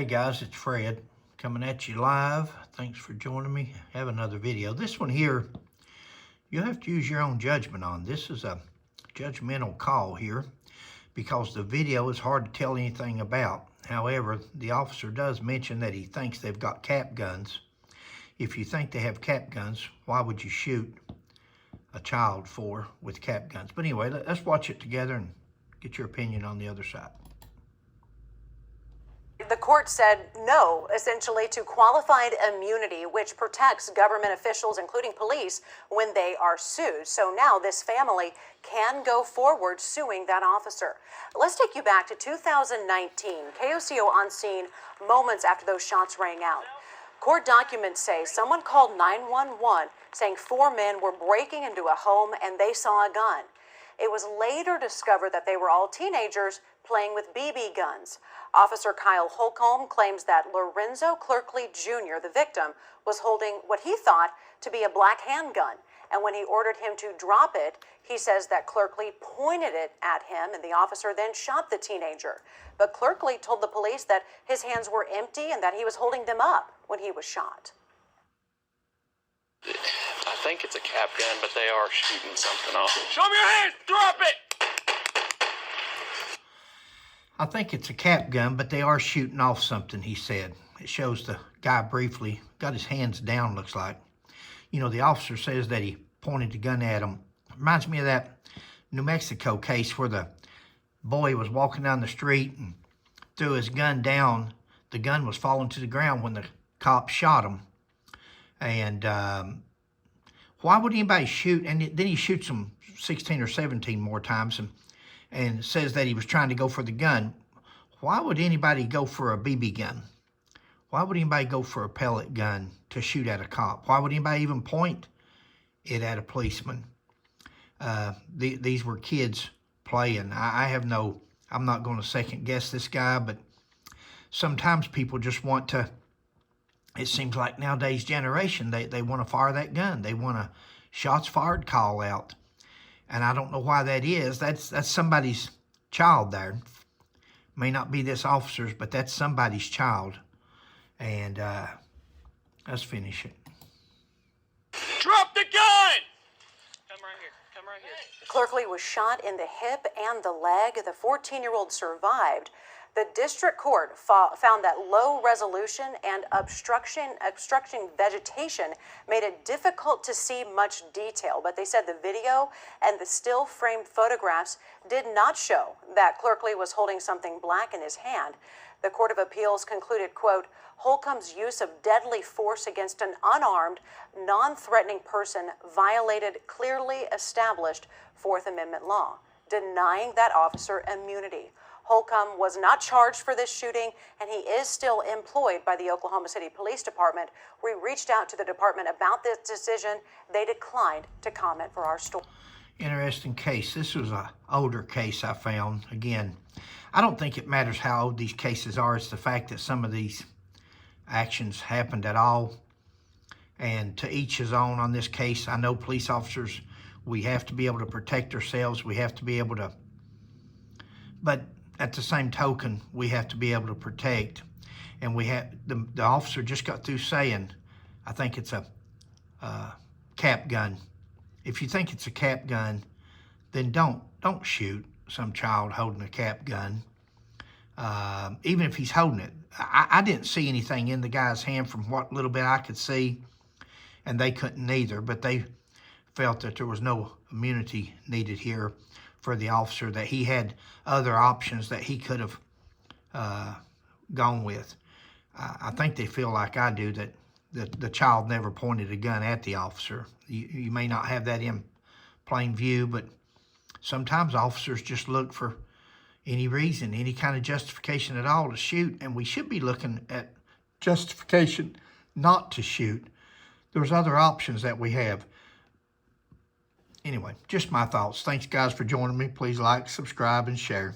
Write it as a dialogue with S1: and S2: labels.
S1: Hey guys, it's Fred coming at you live. Thanks for joining me. I have another video. This one here, you'll have to use your own judgment on. This is a judgmental call here because the video is hard to tell anything about. However, the officer does mention that he thinks they've got cap guns. If you think they have cap guns, why would you shoot a child with cap guns? But anyway, let's watch it together and get your opinion on the other side.
S2: The court said no, essentially, to qualified immunity, which protects government officials, including police, when they are sued. So now this family can go forward suing that officer. Let's take you back to 2019. KOCO on scene moments after those shots rang out. Court documents say someone called 911 saying 4 men were breaking into a home and they saw a gun. It was later discovered that they were all teenagers playing with BB guns. Officer Kyle Holcomb claims that Lorenzo Clerkley Jr., the victim, was holding what he thought to be a black handgun. And when he ordered him to drop it, he says that Clerkley pointed it at him and the officer then shot the teenager. But Clerkley told the police that his hands were empty and that he was holding them up when he was shot.
S3: I think it's a cap gun, but they are shooting something off.
S4: Show me your hands! Drop it!
S1: I think it's a cap gun, but they are shooting off something, he said. It shows the guy briefly got his hands down, looks like. You know, the officer says that he pointed the gun at him. Reminds me of that New Mexico case where the boy was walking down the street and threw his gun down. The gun was falling to the ground when the cop shot him. And why would anybody shoot? And then he shoots him 16 or 17 more times and says that he was trying to go for the gun. Why would anybody go for a BB gun? Why would anybody go for a pellet gun to shoot at a cop? Why would anybody even point it at a policeman? These were kids playing. I'm not going to second guess this guy, but sometimes people just want to, it seems like nowadays generation, they want to fire that gun. They want a shots fired call out. And I don't know why that is. That's somebody's child there. May not be this officer's, but that's somebody's child. And let's finish it.
S4: Drop the gun!
S3: Come right here. Come right here.
S2: Clerkley was shot in the hip and the leg. The 14-year-old survived. The district court found that low resolution and obstructing vegetation made it difficult to see much detail. But they said the video and the still framed photographs did not show that Clerkley was holding something black in his hand. The Court of Appeals concluded, quote, Holcomb's use of deadly force against an unarmed, non-threatening person violated clearly established Fourth Amendment law, denying that officer immunity. Holcomb was not charged for this shooting, and he is still employed by the Oklahoma City Police Department. We reached out to the department about this decision. They declined to comment for our story.
S1: Interesting case. This was an older case I found. Again, I don't think it matters how old these cases are. It's the fact that some of these actions happened at all. And to each his own on this case. I know police officers, we have to be able to protect ourselves. We have to be able to, but at the same token, we have to be able to protect. And we have, the officer just got through saying, I think it's a cap gun. If you think it's a cap gun, then don't shoot some child holding a cap gun. Even if he's holding it. I didn't see anything in the guy's hand from what little bit I could see, and they couldn't either, but they felt that there was no immunity needed here for the officer, that he had other options that he could have gone with. I think they feel like I do, that the child never pointed a gun at the officer. You may not have that in plain view, but sometimes officers just look for any reason, any kind of justification at all to shoot, and we should be looking at justification not to shoot. There's other options that we have. Anyway, just my thoughts. Thanks, guys, for joining me. Please like, subscribe, and share.